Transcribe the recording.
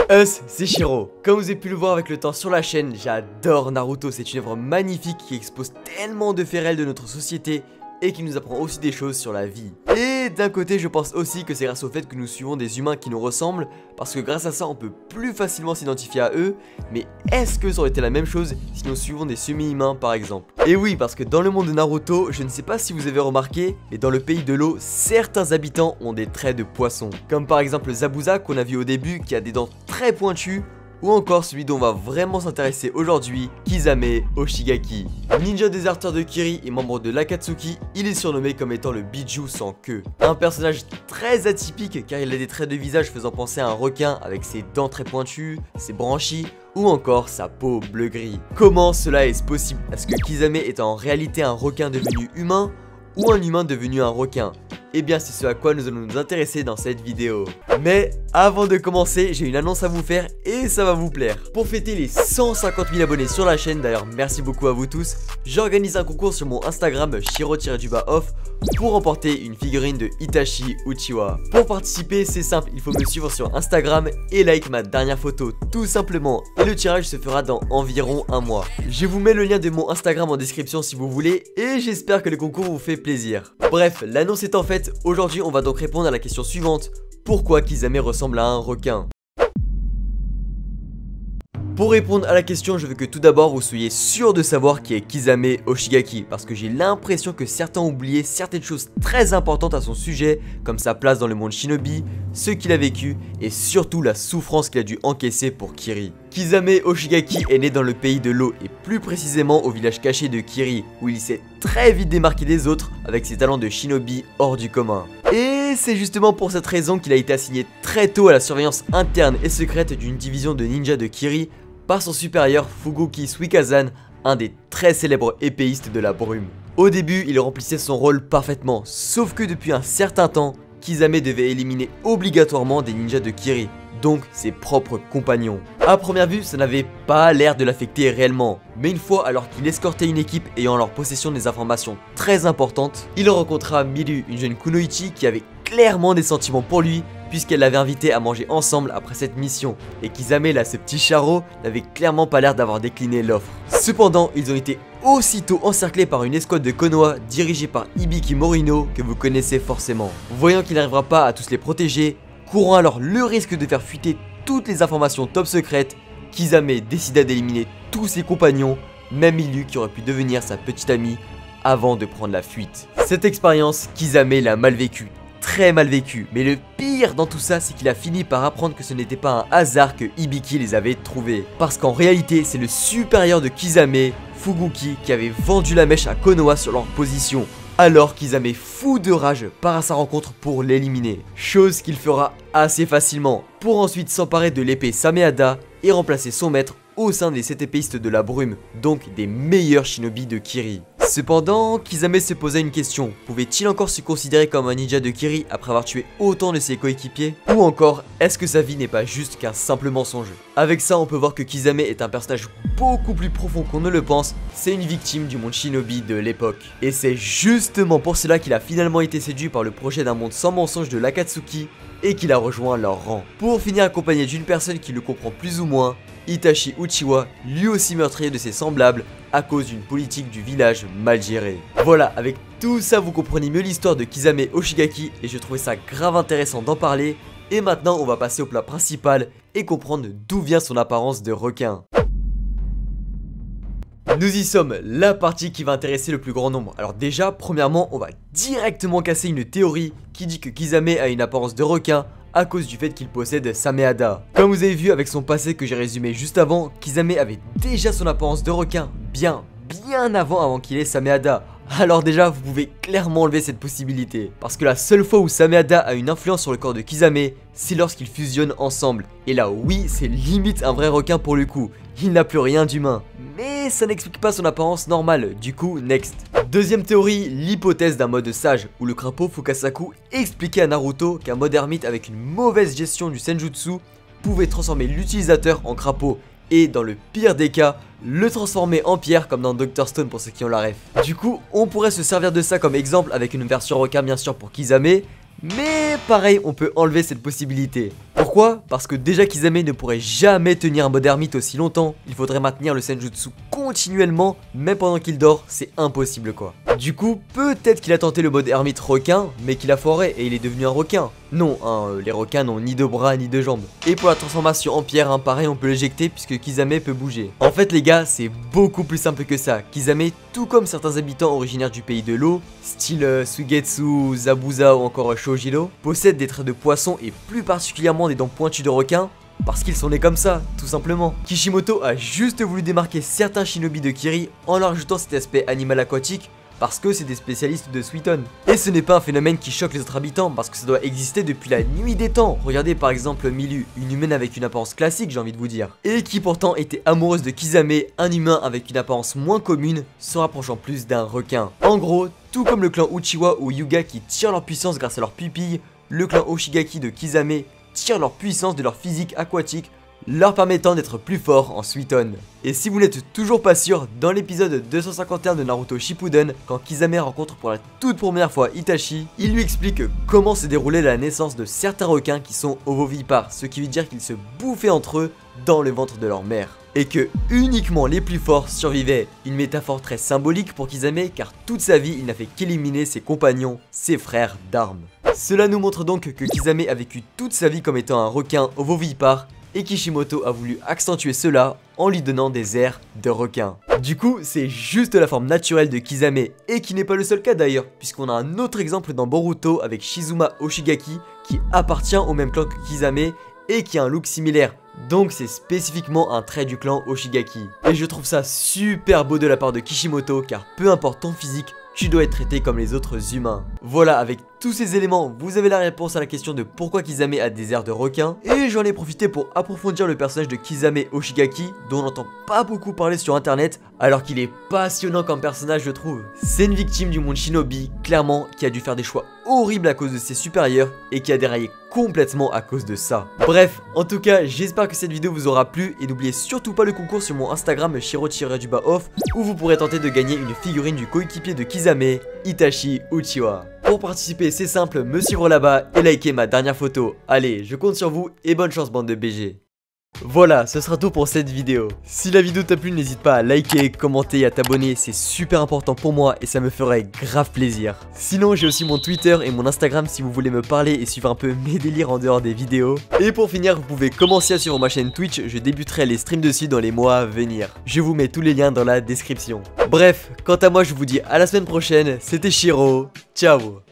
C'est Shiro. Comme vous avez pu le voir avec le temps sur la chaîne, j'adore Naruto, c'est une œuvre magnifique qui expose tellement de faits réels de notre société et qui nous apprend aussi des choses sur la vie. Et d'un côté, je pense aussi que c'est grâce au fait que nous suivons des humains qui nous ressemblent, parce que grâce à ça, on peut plus facilement s'identifier à eux. Mais est-ce que ça aurait été la même chose si nous suivons des semi-humains par exemple? Et oui, parce que dans le monde de Naruto, je ne sais pas si vous avez remarqué, mais dans le pays de l'eau, certains habitants ont des traits de poisson. Comme par exemple Zabuza qu'on a vu au début qui a des dents très pointues, ou encore celui dont on va vraiment s'intéresser aujourd'hui, Kisame Oshigaki. Ninja déserteur de Kiri et membre de l'Akatsuki, il est surnommé comme étant le Biju sans queue. Un personnage très atypique car il a des traits de visage faisant penser à un requin avec ses dents très pointues, ses branchies, ou encore sa peau bleu-gris. Comment cela est-ce possible? Est-ce que Kisame est en réalité un requin devenu humain ou un humain devenu un requin? Eh bien c'est ce à quoi nous allons nous intéresser dans cette vidéo. Mais avant de commencer, j'ai une annonce à vous faire et ça va vous plaire. Pour fêter les 150 000 abonnés sur la chaîne, d'ailleurs merci beaucoup à vous tous, j'organise un concours sur mon Instagram Shiro-off pour remporter une figurine de Itachi Uchiwa. Pour participer c'est simple, il faut me suivre sur Instagram et like ma dernière photo tout simplement. Et le tirage se fera dans environ un mois. Je vous mets le lien de mon Instagram en description si vous voulez et j'espère que le concours vous fait plaisir. Bref, l'annonce étant faite, aujourd'hui on va donc répondre à la question suivante. Pourquoi Kisame ressemble à un requin? Pour répondre à la question, je veux que tout d'abord vous soyez sûr de savoir qui est Kisame Oshigaki, parce que j'ai l'impression que certains ont oublié certaines choses très importantes à son sujet, comme sa place dans le monde shinobi, ce qu'il a vécu et surtout la souffrance qu'il a dû encaisser pour Kiri. Kisame Oshigaki est né dans le pays de l'eau et plus précisément au village caché de Kiri, où il s'est très vite démarqué des autres avec ses talents de shinobi hors du commun. Et c'est justement pour cette raison qu'il a été assigné très tôt à la surveillance interne et secrète d'une division de ninjas de Kiri par son supérieur Fuguki Suikazan, un des très célèbres épéistes de la brume. Au début, il remplissait son rôle parfaitement, sauf que depuis un certain temps, Kisame devait éliminer obligatoirement des ninjas de Kiri, donc ses propres compagnons. A première vue, ça n'avait pas l'air de l'affecter réellement, mais une fois alors qu'il escortait une équipe ayant en leur possession des informations très importantes, il rencontra Miru, une jeune kunoichi qui avait clairement des sentiments pour lui, puisqu'elle l'avait invité à manger ensemble après cette mission, et Kisame là, ce petit charreau, n'avait clairement pas l'air d'avoir décliné l'offre. Cependant, ils ont été aussitôt encerclés par une escouade de Konoha dirigée par Hibiki Morino, que vous connaissez forcément. Voyant qu'il n'arrivera pas à tous les protéger, courant alors le risque de faire fuiter toutes les informations top secrètes, Kisame décida d'éliminer tous ses compagnons, même Miru qui aurait pu devenir sa petite amie avant de prendre la fuite. Cette expérience, Kisame l'a mal vécue. Très mal vécu, mais le pire dans tout ça c'est qu'il a fini par apprendre que ce n'était pas un hasard que Hibiki les avait trouvés, parce qu'en réalité c'est le supérieur de Kisame, Fuguki, qui avait vendu la mèche à Konoha sur leur position, alors Kisame fou de rage part à sa rencontre pour l'éliminer, chose qu'il fera assez facilement, pour ensuite s'emparer de l'épée Sameada et remplacer son maître au sein des 7 épéistes de la brume, donc des meilleurs shinobi de Kiri. Cependant, Kisame se posait une question, pouvait-il encore se considérer comme un ninja de Kiri après avoir tué autant de ses coéquipiers? Ou encore, est-ce que sa vie n'est pas juste qu'un simple mensonge? Avec ça, on peut voir que Kisame est un personnage beaucoup plus profond qu'on ne le pense, c'est une victime du monde shinobi de l'époque. Et c'est justement pour cela qu'il a finalement été séduit par le projet d'un monde sans mensonge de l'Akatsuki et qu'il a rejoint leur rang. Pour finir accompagné d'une personne qui le comprend plus ou moins, Itachi Uchiwa, lui aussi meurtrier de ses semblables à cause d'une politique du village mal gérée. Voilà, avec tout ça vous comprenez mieux l'histoire de Kisame Oshigaki et je trouvais ça grave intéressant d'en parler. Et maintenant on va passer au plat principal et comprendre d'où vient son apparence de requin. Nous y sommes, la partie qui va intéresser le plus grand nombre. Alors déjà, premièrement, on va directement casser une théorie qui dit que Kisame a une apparence de requin à cause du fait qu'il possède Sameada. Comme vous avez vu avec son passé que j'ai résumé juste avant, Kisame avait déjà son apparence de requin bien avant qu'il ait Sameada. Alors déjà, vous pouvez clairement enlever cette possibilité, parce que la seule fois où Sameada a une influence sur le corps de Kisame, c'est lorsqu'ils fusionnent ensemble. Et là oui, c'est limite un vrai requin pour le coup, il n'a plus rien d'humain. Mais ça n'explique pas son apparence normale, du coup next. Deuxième théorie, l'hypothèse d'un mode sage, où le crapaud Fukasaku expliquait à Naruto qu'un mode ermite avec une mauvaise gestion du senjutsu pouvait transformer l'utilisateur en crapaud, et dans le pire des cas, le transformer en pierre comme dans Dr Stone pour ceux qui ont la ref. Du coup, on pourrait se servir de ça comme exemple avec une version requin bien sûr pour Kisame, mais pareil, on peut enlever cette possibilité. Pourquoi Pourquoi? Parce que déjà Kisame ne pourrait jamais tenir un mode ermite aussi longtemps, il faudrait maintenir le Senjutsu continuellement, même pendant qu'il dort, c'est impossible quoi. Du coup, peut-être qu'il a tenté le mode ermite requin, mais qu'il a foiré et il est devenu un requin. Non, les requins n'ont ni de bras ni de jambes. Et pour la transformation en pierre, pareil, on peut l'éjecter puisque Kisame peut bouger. En fait les gars, c'est beaucoup plus simple que ça. Kisame, tout comme certains habitants originaires du pays de l'eau, style Suigetsu, Zabuza ou encore Shojiro, possèdent des traits de poisson et plus particulièrement des dents pointues de requin, parce qu'ils sont nés comme ça, tout simplement. Kishimoto a juste voulu démarquer certains shinobi de Kiri en leur ajoutant cet aspect animal aquatique, parce que c'est des spécialistes de Suiton. Et ce n'est pas un phénomène qui choque les autres habitants, parce que ça doit exister depuis la nuit des temps. Regardez par exemple Milu, une humaine avec une apparence classique, j'ai envie de vous dire. Et qui pourtant était amoureuse de Kisame, un humain avec une apparence moins commune, se rapprochant plus d'un requin. En gros, tout comme le clan Uchiwa ou Hyuga qui tirent leur puissance grâce à leurs pupilles, le clan Oshigaki de Kisame tirent leur puissance de leur physique aquatique, leur permettant d'être plus forts en Suiton. Et si vous n'êtes toujours pas sûr, dans l'épisode 251 de Naruto Shippuden, quand Kisame rencontre pour la toute première fois Itachi, il lui explique comment se déroulait la naissance de certains requins qui sont ovovipares, ce qui veut dire qu'ils se bouffaient entre eux dans le ventre de leur mère. Et que uniquement les plus forts survivaient, une métaphore très symbolique pour Kisame car toute sa vie il n'a fait qu'éliminer ses compagnons, ses frères d'armes. Cela nous montre donc que Kisame a vécu toute sa vie comme étant un requin ovovivipare et Kishimoto a voulu accentuer cela en lui donnant des airs de requin. Du coup, c'est juste la forme naturelle de Kisame, et qui n'est pas le seul cas d'ailleurs, puisqu'on a un autre exemple dans Boruto avec Shizuma Oshigaki, qui appartient au même clan que Kisame, et qui a un look similaire. Donc c'est spécifiquement un trait du clan Oshigaki. Et je trouve ça super beau de la part de Kishimoto, car peu importe ton physique, tu dois être traité comme les autres humains. Voilà, avec tous ces éléments, vous avez la réponse à la question de pourquoi Kisame a des airs de requin. Et j'en ai profité pour approfondir le personnage de Kisame Oshigaki, dont on n'entend pas beaucoup parler sur internet, alors qu'il est passionnant comme personnage je trouve. C'est une victime du monde shinobi, clairement, qui a dû faire des choix horribles à cause de ses supérieurs, et qui a déraillé complètement à cause de ça. Bref, en tout cas, j'espère que cette vidéo vous aura plu, et n'oubliez surtout pas le concours sur mon Instagram Shiro_off, où vous pourrez tenter de gagner une figurine du coéquipier de Kisame, Itachi Uchiwa. Pour participer, c'est simple, me suivre là-bas et liker ma dernière photo. Allez, je compte sur vous et bonne chance bande de BG. Voilà, ce sera tout pour cette vidéo. Si la vidéo t'a plu, n'hésite pas à liker, commenter et à t'abonner, c'est super important pour moi et ça me ferait grave plaisir. Sinon, j'ai aussi mon Twitter et mon Instagram si vous voulez me parler et suivre un peu mes délires en dehors des vidéos. Et pour finir, vous pouvez commencer à suivre ma chaîne Twitch, je débuterai les streams dessus dans les mois à venir. Je vous mets tous les liens dans la description. Bref, quant à moi, je vous dis à la semaine prochaine, c'était Shiro, ciao.